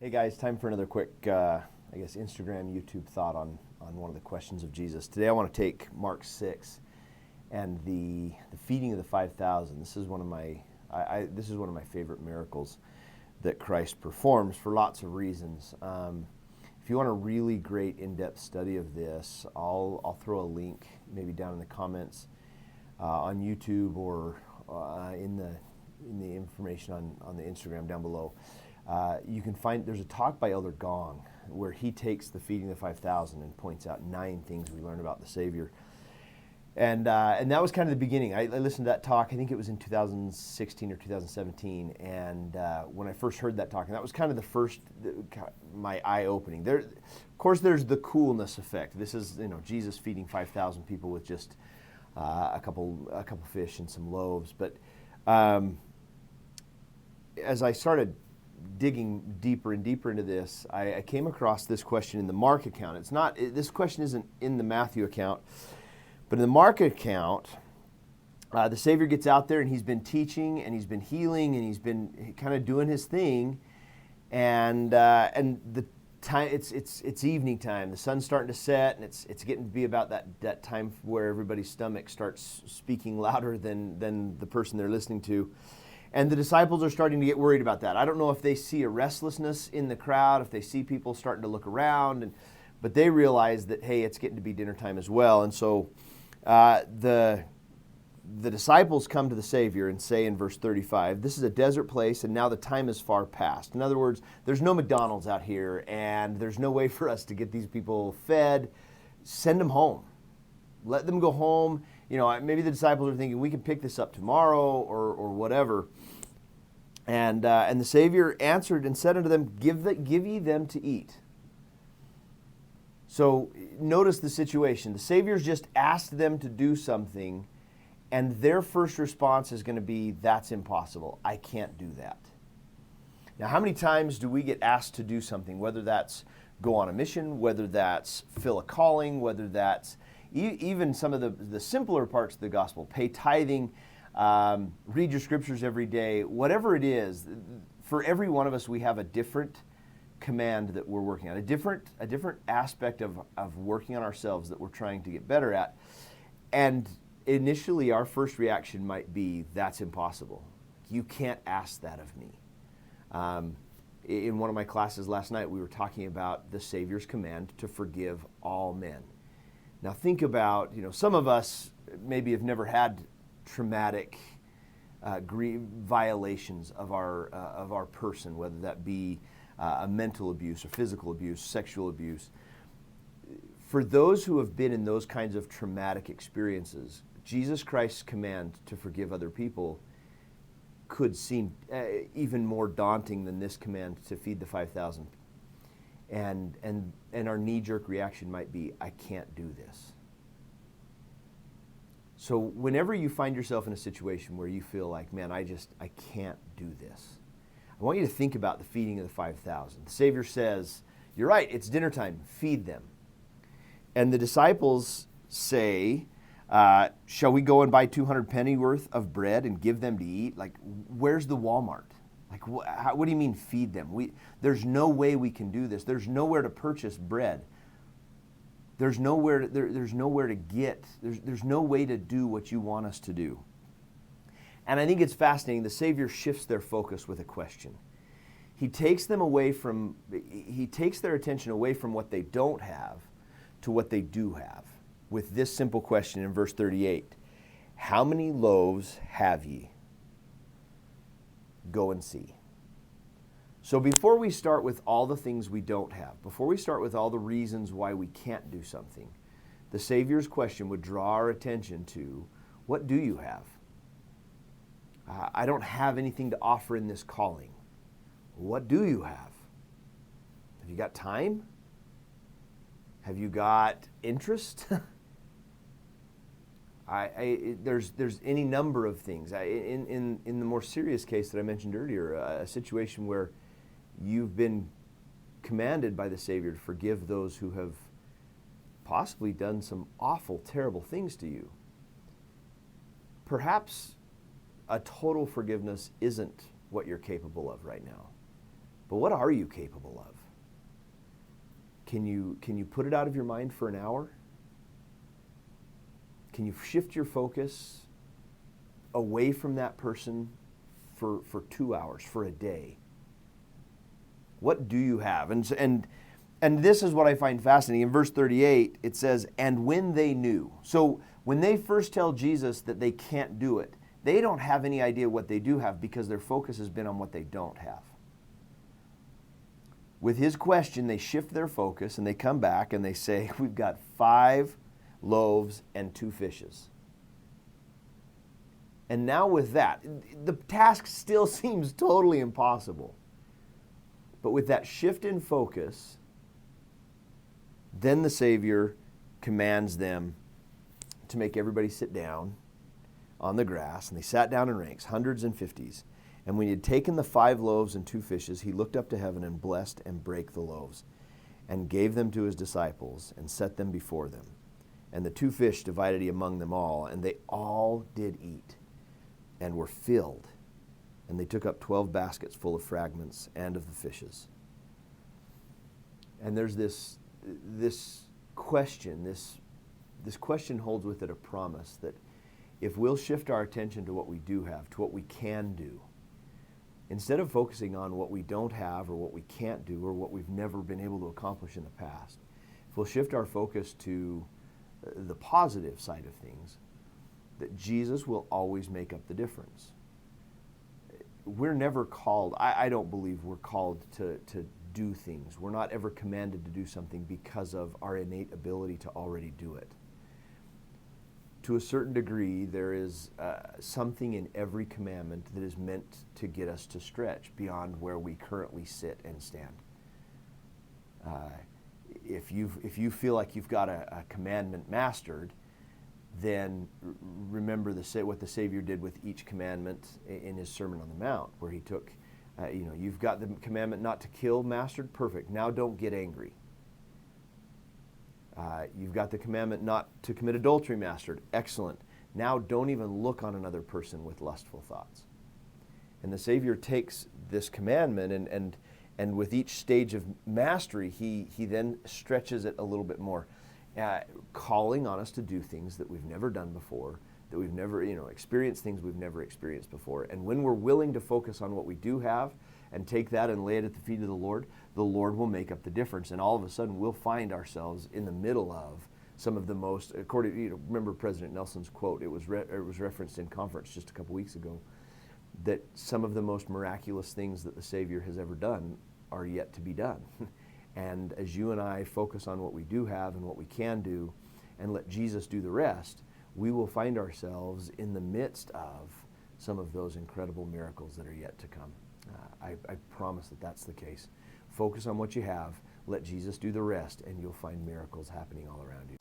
Hey guys, time for another quick, Instagram, YouTube thought on one of the questions of Jesus. Today I want to take Mark 6 and the feeding of the 5,000. This is one of my favorite miracles that Christ performs for lots of reasons. If you want a really great in-depth study of this, I'll throw a link maybe down in the comments on YouTube or in the information on the Instagram down below. You can find, there's a talk by Elder Gong where he takes the feeding of the 5,000 and points out 9 things we learn about the Savior. And that was kind of the beginning. I listened to that talk, I think it was in 2016 or 2017, and when I first heard that talk, and that was kind of my eye-opening. Of course, there's the coolness effect. This is, Jesus feeding 5,000 people with just a couple fish and some loaves. But as I started digging deeper and deeper into this, I came across this question in the Mark account. This question isn't in the Matthew account, but in the Mark account, the Savior gets out there and he's been teaching and he's been healing and he's been kind of doing his thing, and the time it's evening time. The sun's starting to set, and it's getting to be about that time where everybody's stomach starts speaking louder than the person they're listening to. And the disciples are starting to get worried about that. I don't know if they see a restlessness in the crowd, if they see people starting to look around, but they realize that, hey, it's getting to be dinner time as well. And so the disciples come to the Savior and say in verse 35, this is a desert place and now the time is far past. In other words, there's no McDonald's out here and there's no way for us to get these people fed. Send them home. Let them go home. Maybe the disciples are thinking we can pick this up tomorrow or whatever. And the Savior answered and said unto them, Give ye them to eat. So notice the situation. The Savior's just asked them to do something, and their first response is going to be, that's impossible. I can't do that. Now, how many times do we get asked to do something, whether that's go on a mission, whether that's fill a calling, whether that's even some of the simpler parts of the gospel, pay tithing, read your scriptures every day, whatever it is. For every one of us, we have a different command that we're working on, a different aspect of working on ourselves that we're trying to get better at. And initially, our first reaction might be, that's impossible. You can't ask that of me. In one of my classes last night, we were talking about the Savior's command to forgive all men. Now think about, some of us maybe have never had traumatic violations of our person, whether that be a mental abuse or physical abuse, sexual abuse. For those who have been in those kinds of traumatic experiences, Jesus Christ's command to forgive other people could seem even more daunting than this command to feed the 5,000. And our knee-jerk reaction might be, I can't do this. So whenever you find yourself in a situation where you feel like, man, I can't do this, I want you to think about the feeding of the 5,000. The Savior says, you're right, it's dinner time, feed them. And the disciples say, shall we go and buy 200 penny worth of bread and give them to eat? Like, where's the Walmart? Like, what do you mean feed them? There's no way we can do this. There's nowhere to purchase bread. There's nowhere to get. There's no way to do what you want us to do. And I think it's fascinating. The Savior shifts their focus with a question. He takes their attention away from what they don't have to what they do have with this simple question in verse 38. How many loaves have ye? Go and see. So before we start with all the things we don't have, before we start with all the reasons why we can't do something, the Savior's question would draw our attention to, what do you have? I don't have anything to offer in this calling. What do you have? Have you got time? Have you got interest? There's any number of things. In the more serious case that I mentioned earlier, a situation where you've been commanded by the Savior to forgive those who have possibly done some awful, terrible things to you. Perhaps a total forgiveness isn't what you're capable of right now. But what are you capable of? Can you put it out of your mind for an hour? Can you shift your focus away from that person for 2 hours, for a day? What do you have? And this is what I find fascinating. In verse 38, it says, and when they knew. So when they first tell Jesus that they can't do it, they don't have any idea what they do have because their focus has been on what they don't have. With his question, they shift their focus and they come back and they say, we've got 5 loaves and 2 fishes. And now with that, the task still seems totally impossible. But with that shift in focus, then the Savior commands them to make everybody sit down on the grass. And they sat down in ranks, hundreds and fifties. And when he had taken the 5 loaves and 2 fishes, he looked up to heaven and blessed and brake the loaves and gave them to his disciples and set them before them. And the 2 fish divided he among them all, and they all did eat and were filled. And they took up 12 baskets full of fragments and of the fishes. And there's this question. This question holds with it a promise that if we'll shift our attention to what we do have, to what we can do, instead of focusing on what we don't have or what we can't do or what we've never been able to accomplish in the past, if we'll shift our focus to the positive side of things, that Jesus will always make up the difference. We're never called, I don't believe we're called to do things. We're not ever commanded to do something because of our innate ability to already do it. To a certain degree, there is something in every commandment that is meant to get us to stretch beyond where we currently sit and stand. If you feel like you've got a commandment mastered, then remember what the Savior did with each commandment in his Sermon on the Mount, where he took, you've got the commandment not to kill mastered, perfect. Now don't get angry. You've got the commandment not to commit adultery mastered, excellent. Now don't even look on another person with lustful thoughts. And the Savior takes this commandment and with each stage of mastery, he then stretches it a little bit more, calling on us to do things that we've never done before, that we've never, experienced things we've never experienced before. And when we're willing to focus on what we do have and take that and lay it at the feet of the Lord will make up the difference. And all of a sudden, we'll find ourselves in the middle of some of the most, remember President Nelson's quote, it was referenced in conference just a couple weeks ago, that some of the most miraculous things that the Savior has ever done are yet to be done. And as you and I focus on what we do have and what we can do and let Jesus do the rest, we will find ourselves in the midst of some of those incredible miracles that are yet to come. I promise that that's the case. Focus on what you have, let Jesus do the rest, and you'll find miracles happening all around you.